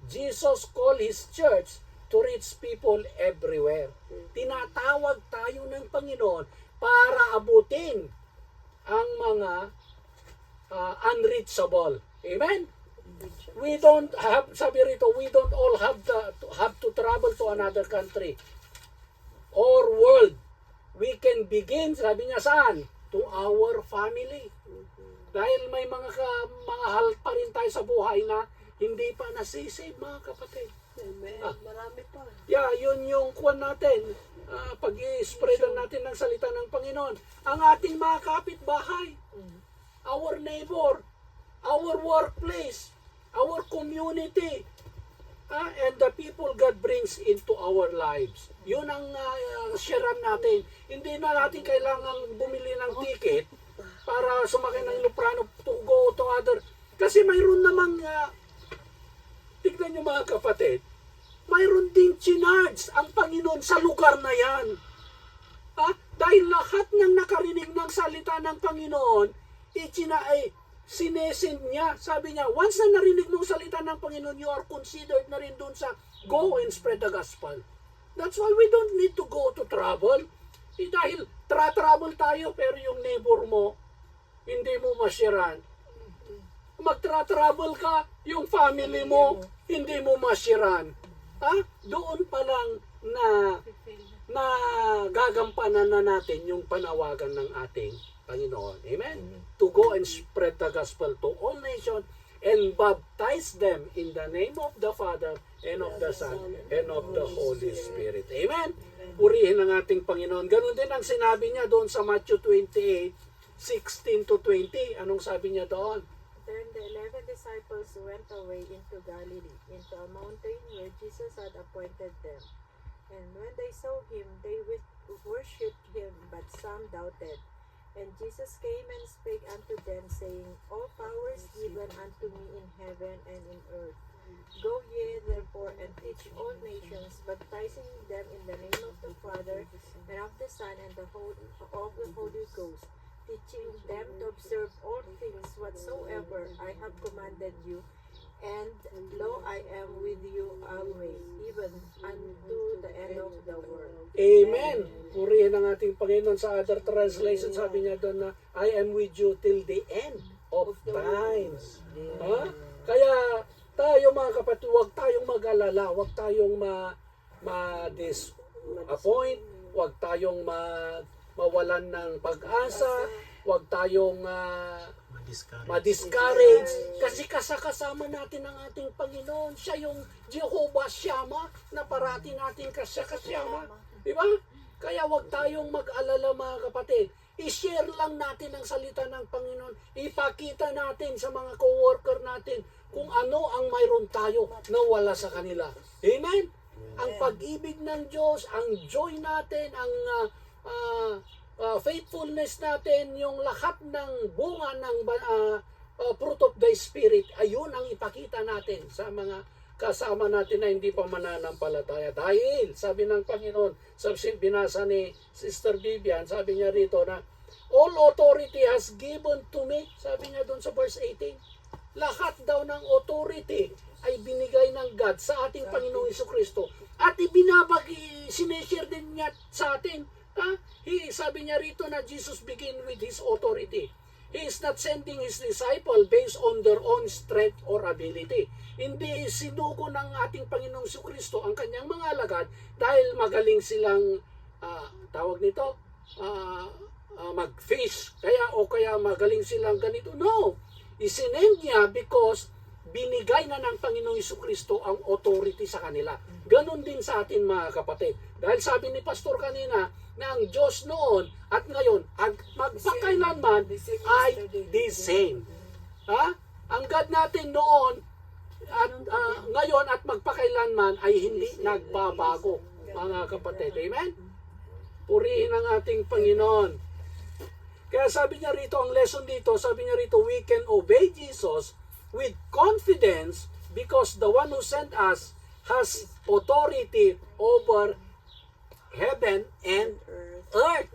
Jesus called His church to reach people everywhere. Tinatawag tayo ng Panginoon para abutin ang mga unreachable. Amen? We don't have, sabi rito, we don't all have to travel to another country or world. We can begin, sabi niya saan? To our family. Dahil may mga hal pa rin tayo sa buhay na hindi pa nasisave, mga kapatid. Marami pa. Yeah, yun yung kuwan natin. pag-i-spreadan natin ng salita ng Panginoon. Ang ating mga kapitbahay, our neighbor, our workplace, our community, and the people God brings into our lives. Yun ang sharean natin. Hindi na natin kailangan bumili ng ticket para sumakay ng luprano to go to other. Kasi mayroon namang, tignan nyo mga kapatid, mayroon ding chinards ang Panginoon sa lugar na yan. Dahil lahat ng nakarinig ng salita ng Panginoon, sinesend niya. Sabi niya, once na narinig mong salita ng Panginoon, you are considered na rin dun sa go and spread the gospel. That's why we don't need to go to travel. Dahil travel tayo, pero yung neighbor mo, hindi mo masyaran. Magtra-travel ka, yung family mo, hindi mo masyaran. Doon pa lang na gagampanan na natin yung panawagan ng ating Panginoon. Amen? To go and spread the gospel to all nations and baptize them in the name of the Father and of the Son and of the Holy Spirit. Amen? Purihin ang ating Panginoon. Ganun din ang sinabi niya doon sa Matthew 28:16 to 20. Anong sabi niya doon? Then the 11 disciples went away into Galilee, into a mountain where Jesus had appointed them. And when they saw him, they worshipped him, but some doubted. And Jesus came and spake unto them, saying, All power is given unto me in heaven and in earth. Go ye therefore and teach all nations, baptizing them in the name of the Father, and of the Son, and of the Holy Ghost, teaching them to observe all things whatsoever I have commanded you. And lo, I am with you always, even unto the end of the world. Amen. Purihin ang ating Panginoon. Sa other translation, sabi niya doon na, I am with you till the end of times. Kaya tayo mga kapatid, huwag tayong mag-alala, huwag tayong ma-disappoint, huwag tayong mawalan ng pag-asa, huwag tayong ma-discourage, kasi kasama natin ang ating Panginoon. Siya yung Jehovah Shammah na parati natin kasama. Diba? Kaya wag tayong mag-alala mga kapatid. I-share lang natin ang salita ng Panginoon. Ipakita natin sa mga co-worker natin kung ano ang mayroon tayo na wala sa kanila. Amen? Ang pag-ibig ng Diyos, ang joy natin, ang faithfulness natin, yung lahat ng bunga ng fruit of the Spirit, ayun ang ipakita natin sa mga kasama natin na hindi pa mananampalataya. Dahil, sabi ng Panginoon, sa binasa ni Sister Vivian, sabi niya rito na, all authority has given to me, sabi niya doon sa verse 18, lahat daw ng authority ay binigay ng God sa ating Panginoong Jesucristo. At sineshare din niya sa atin. Sabi niya rito na Jesus begin with His authority. He is not sending His disciple based on their own strength or ability. Hindi sinugo ng ating Panginoong Jesucristo ang kanyang mga alagad dahil magaling silang, tawag nito, mag-fish. Kaya magaling silang ganito. No! Isinend niya because binigay na ng Panginoong Jesucristo ang authority sa kanila. Ganon din sa atin mga kapatid. Dahil sabi ni Pastor kanina na ang Diyos noon at ngayon at magpakailanman ay the same. Ang God natin noon at ngayon at magpakailanman ay hindi nagbabago mga kapatid. Amen? Purihin ang ating Panginoon. Kaya sabi niya rito, ang lesson dito, sabi niya rito, we can obey Jesus with confidence because the one who sent us has authority over heaven and earth.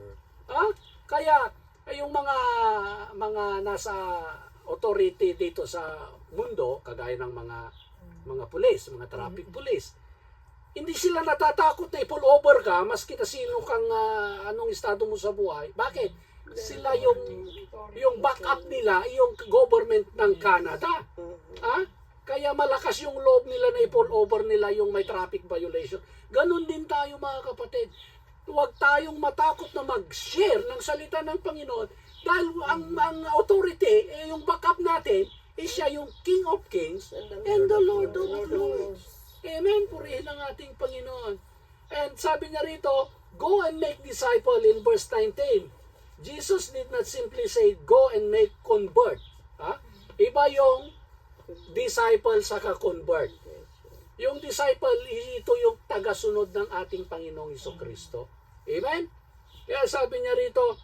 Kaya yung mga nasa authority dito sa mundo, kagaya ng mga pulis, mga traffic police, hindi sila natatakot na i-pull over ka maski na sino kang anong estado mo sa buhay. Bakit? Sila yung backup nila, yung government ng Canada. Kaya malakas yung loob nila na i-pull over nila yung may traffic violation. Ganon din tayo mga kapatid. Huwag tayong matakot na mag-share ng salita ng Panginoon dahil ang authority, yung backup natin, siya yung King of Kings and the Lord of Lords. Amen. Purihin ang ating Panginoon. And sabi niya rito, go and make disciple in verse 19. Jesus did not simply say, go and make convert. Ha? Iba yung disciple sa convert. Yung disciple, ito yung tagasunod ng ating Panginoong Hesukristo. Amen? Kaya sabi niya rito,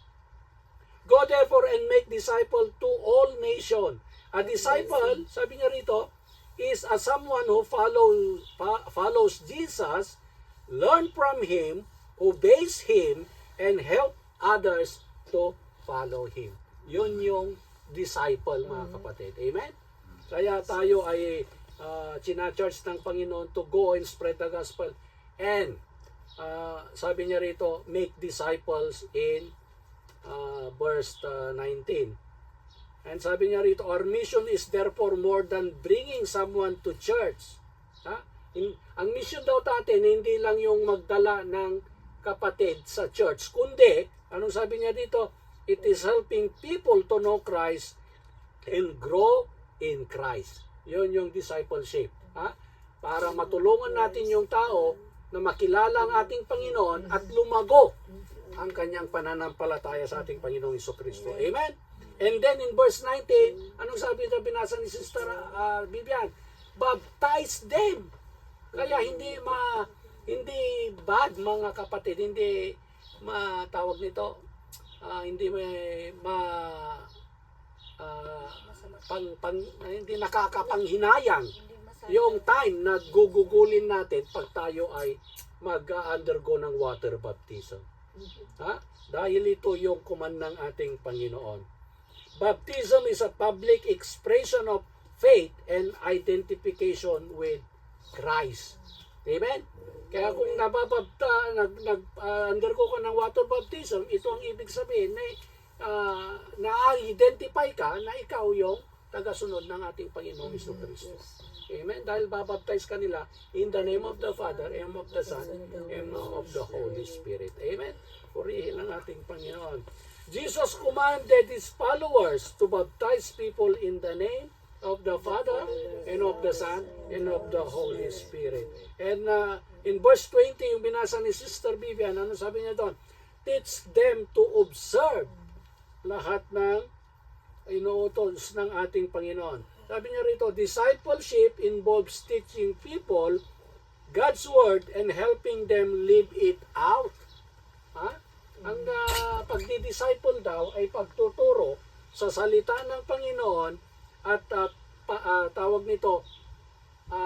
go therefore and make disciple to all nation. A disciple, sabi niya rito, is a someone who follows Jesus, learn from Him, obeys Him, and help others to follow Him. Yun yung disciple, mga kapatid. Amen? Kaya tayo ay china-charge ng Panginoon to go and spread the gospel. And sabi niya rito, make disciples in verse 19. And sabi niya rito, our mission is therefore more than bringing someone to church. Ha? Ang mission daw natin, hindi lang yung magdala ng kapatid sa church, kundi, anong sabi niya dito? It is helping people to know Christ and grow in Christ. Yun yung discipleship. Ha? Para matulungan natin yung tao na makilala ang ating Panginoon at lumago ang kanyang pananampalataya sa ating Panginoong Hesukristo. Amen? And then in verse 19, anong sabi na binasa ni Sister Vivian? Baptize them. Kaya hindi bad, mga kapatid, hindi matawag nito, hindi hindi nakakapanghinayang yung time na gugugulin natin pag tayo ay mag-undergo ng water baptism. Ha? Dahil ito yung command ng ating Panginoon. Baptism is a public expression of faith and identification with Christ. Amen? Kaya kung nag-undergo ka ng water baptism, ito ang ibig sabihin na-identify ka na ikaw yung tagasunod ng ating Panginoong Hesukristo. Amen? Dahil babaptize ka nila in the name of the Father, and of the Son, and of the Holy Spirit. Amen? Purihin ang ating Panginoon. Jesus commanded His followers to baptize people in the name of the Father, and of the Son, and of the Holy Spirit. And in verse 20, yung binasa ni Sister Vivian, ano sabi niya doon? Teach them to observe lahat ng inuutos ng ating Panginoon. Sabi niya rito, discipleship involves teaching people God's Word and helping them live it out. Ha? Ang pagdi-disciple daw ay pagtuturo sa salita ng Panginoon at tawag nito,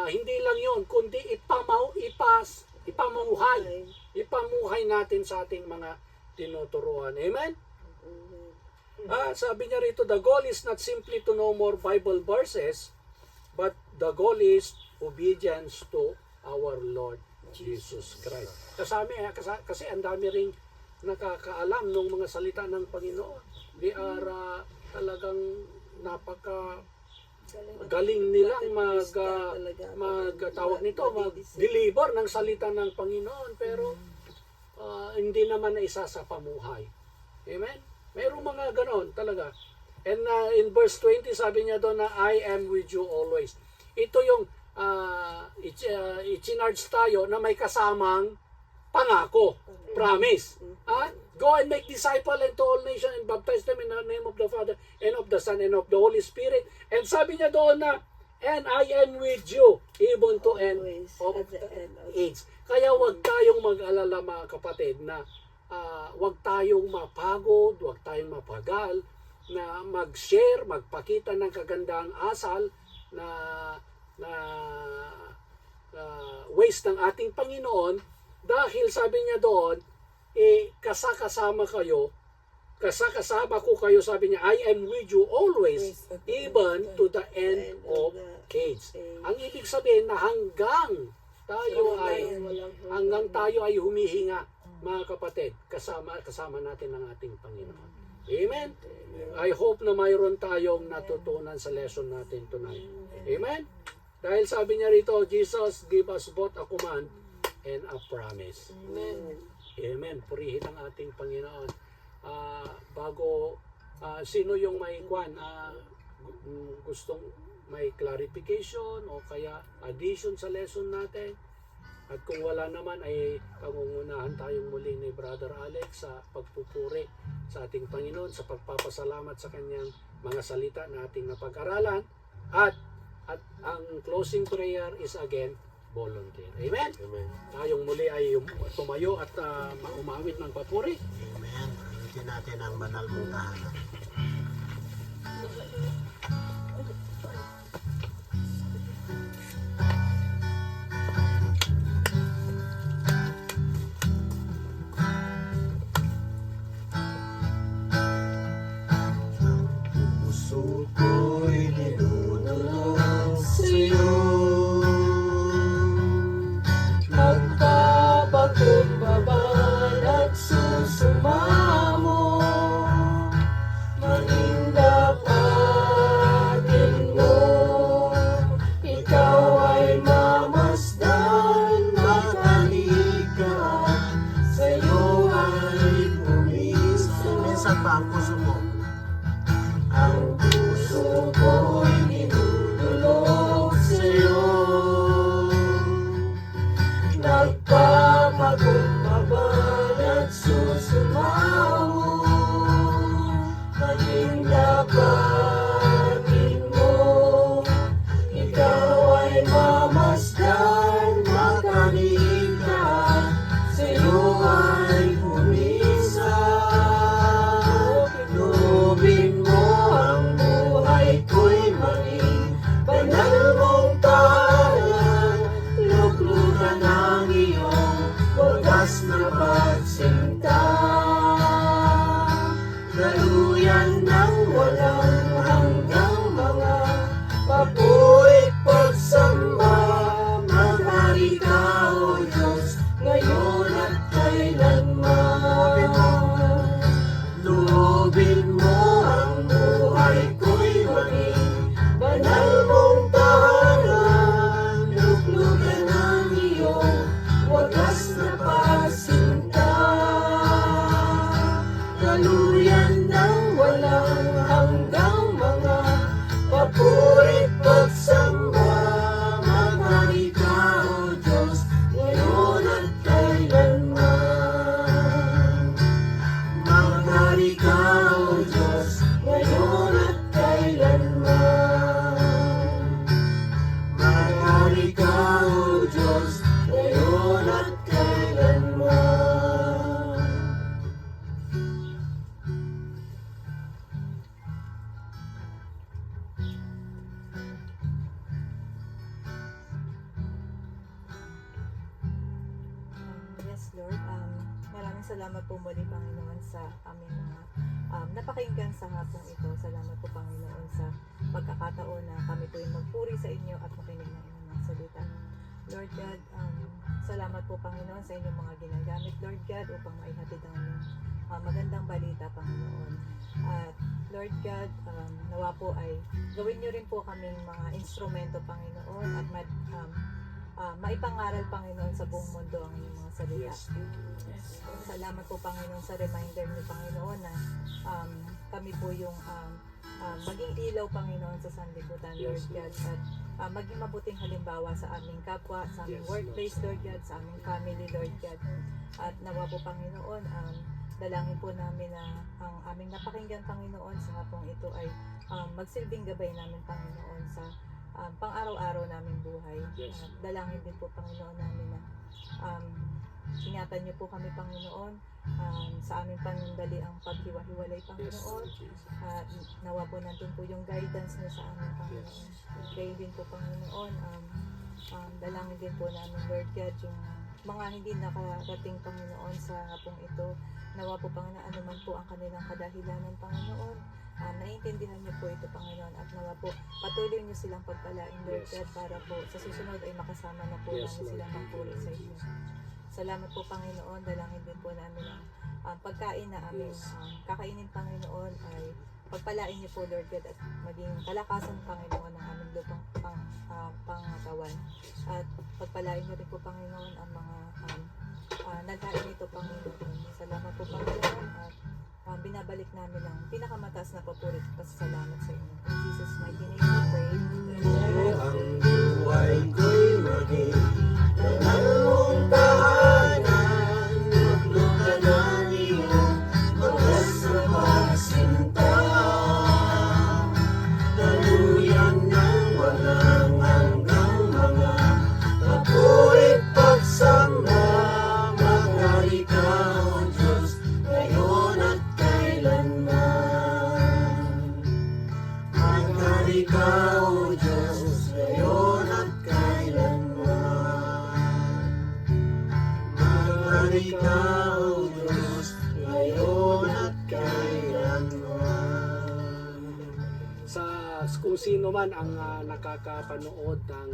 hindi lang yon kundi ipamuhay natin sa ating mga tinuturuan. Amen? Sabi niya rito, the goal is not simply to know more Bible verses, but the goal is obedience to our Lord Jesus Christ. Kasi ang dami ring nakakaalam ng mga salita ng Panginoon. They are talagang galing nilang mag-deliver ng salita ng Panginoon, pero hindi naman na isa sa pamuhay. Amen? Mayroong mga ganon talaga. And in verse 20, sabi niya doon na, I am with you always. Ito yung i-charge tayo na may kasamang pangako, promise. Go and make disciple and to all nations and baptize them in the name of the Father and of the Son and of the Holy Spirit. And sabi niya doon na, and I am with you even to end of age. Kaya wag tayong mag-alala, mga kapatid, na wag tayong mapagod, wag tayong mapagal, na mag-share, magpakita ng kagandang asal na ways ng ating Panginoon, dahil sabi niya doon, kasama ko kayo, sabi niya, I am with you always, even to the end of age. Ang ibig sabihin na hanggang tayo ay humihinga, mga kapatid, kasama natin ang ating Panginoon. Amen? I hope na mayroon tayong natutunan sa lesson natin tonight. Amen? Dahil sabi niya rito, Jesus gave us both a command and a promise. Amen. Amen. Purihin ang ating Panginoon. Sino yung may gustong may clarification o kaya addition sa lesson natin, At kung wala naman ay pangungunahan tayong muli ni Brother Alex sa pagpupuri sa ating Panginoon, sa pagpapasalamat sa kanyang mga salita na ating napag-aralan. At ang closing prayer is again volunteer. Amen? Amen. Tayong muli ay tumayo at umawit ng papuri. Amen. Pilitin natin ang banal mong tahanan. Puso ko'y dinudulog sa'yo. Magpapakumbaba at susumamo. Maging dapatin mo. Ikaw ay mamasdan, makalikan. Sa'yo ay pumisa. Minsan pa ang puso mo. Ang puso ko'y dinudulog sa'yo. Nagpapakumbaba at susumamo. Maging dapatin mo. Ikaw ay mamasdan, makalikan. Sa'yo ay pumisa. Loobin mo ang buhay ko'y maging banal mong tahanan. Luklukan ang iyong wagas na pagsinta. Daluyan ng walang hanggang mga papurit pagsamba. Maghari ka, O Diyos, ngayon at kailanman. Loobin mo ang buhay ko'y maging banal mong tahanan. Luklukan ang iyong wagas na pagsinta. Daluyan ng walang hanggang mga papurit pagsamba. Maghari ka, O Diyos, ngayon at kailanman. Maghari ka, O Diyos, ngayon at kailanman. Maghari ka, O Diyos, ngayon at kailanman. Yes, Lord. Maraming salamat po muli, Panginoon, sa aming mga napakinggan sa hapong ito. Salamat po, Panginoon, sa pagkakataon na kami po ay magpuri sa inyo at makinig ng inyong mga salita. Lord God, salamat po, Panginoon, sa inyong mga ginagamit, Lord God, upang maihatid ang inyong magandang balita, Panginoon. At Lord God, nawa po ay gawin niyo rin po kaming mga instrumento, Panginoon, at maipangaral, Panginoon, sa buong mundo ang inyong mga salita. Salamat po, Panginoon, sa reminder niyo, Panginoon, na kami po yung maging ilaw, Panginoon, sa sanlibutan, Lord God, at maging mabuting halimbawa sa aming kapwa, sa aming workplace, Lord God, sa aming family, Lord God. At nawa po, Panginoon, dalangin po namin na ang aming napakinggan, Panginoon, sa hapong ito ay magsilbing gabay namin, Panginoon, sa pang-araw-araw naming buhay. Dalangin din po, Panginoon, namin na ingatan niyo po kami, Panginoon, sa aming panandali ang paghiwa-hiwalay, Panginoon. At nawa po nandun po yung guidance niyo sa amin, Panginoon. Kayo din po, Panginoon, dalangin din po namin, Lord God, yung mga hindi nakarating, Panginoon, sa hapong ito. Nawa po, Panginoon, anuman po ang kanilang kadahilanan, Panginoon. Naiintindihan niyo po ito, Panginoon, at nawa po patuloy niyo silang pagpalain, Lord God, para po sa susunod ay makasama na po namin silang magpuri sa inyo. Salamat po, Panginoon. Dalangin din po namin ang pagkain na aming kakainin, Panginoon, ay pagpalain niyo po, Lord God, at maging kalakasan, Panginoon, ng aming lupang pangatawan. At pagpalain niyo rin po, Panginoon, ang mga nagkain ito, Panginoon. Salamat po, Panginoon, at binabalik namin ang pinakamataas na papuri at pasasalamat sa inyo. In Jesus' mighty name we pray. Ang buhay ko'y maging banal mo man ang nakakapanood ng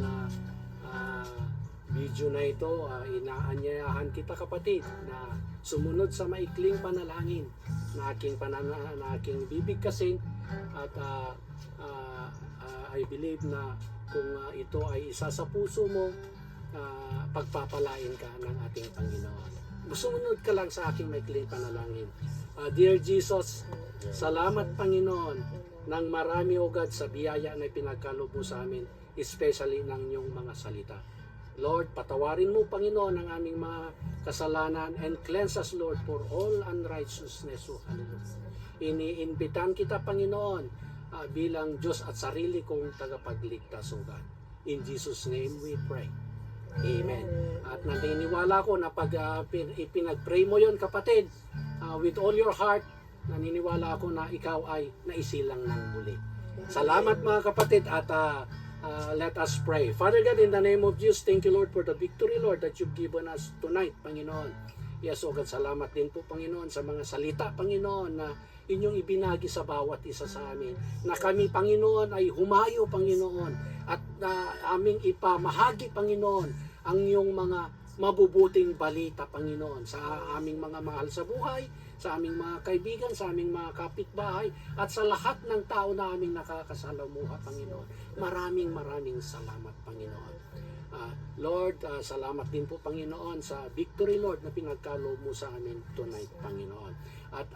video na ito, inaanyayahan kita kapatid na sumunod sa maikling panalangin na aking bibigkasin at I believe na kung ito ay isa sa puso mo, pagpapalain ka ng ating Panginoon. Sumunod ka lang sa aking maikling panalangin. Dear Jesus, salamat Panginoon ng marami o God sa biyaya na pinagkaloob mo sa amin, especially ng iyong mga salita. Lord, patawarin mo Panginoon ang aming mga kasalanan and cleanse us Lord for all unrighteousness. O hallelujah. Iniimbitan kita Panginoon bilang Diyos at sarili kong tagapagligtas o God. In Jesus' name we pray. Amen. At naniniwala ko na pag ipinag-pray mo yon kapatid, with all your heart, naniniwala ako na ikaw ay naisilang ng muli. Salamat mga kapatid at let us pray. Father God, in the name of Jesus, thank you Lord for the victory Lord that you've given us tonight, Panginoon. Yes, O God, salamat din po Panginoon sa mga salita, Panginoon, na inyong ibinagi sa bawat isa sa amin. Na kami, Panginoon, ay humayo, Panginoon, at aming ipamahagi, Panginoon, ang iyong mga mabubuting balita, Panginoon, sa aming mga mahal sa buhay, sa aming mga kaibigan, sa aming mga kapitbahay, at sa lahat ng tao na aming nakakasalamuha, Panginoon. Maraming salamat, Panginoon. Lord, salamat din po, Panginoon, sa victory, Lord, na pinagkaloob mo sa amin tonight, Panginoon. At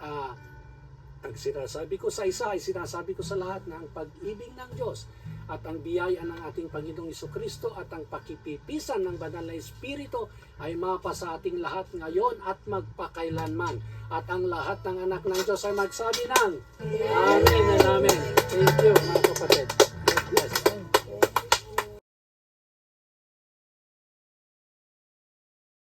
ang sinasabi ko sa isa, ay sinasabi ko sa lahat na ang pag-ibig ng Diyos at ang biyaya ng ating Panginoong Jesucristo at ang pakipipisan ng Banal na Espiritu ay mapa sa ating lahat ngayon at magpakailanman. At ang lahat ng anak ng Diyos ay magsabi ng Amen and Amen. Thank you, mga kapatid. God bless.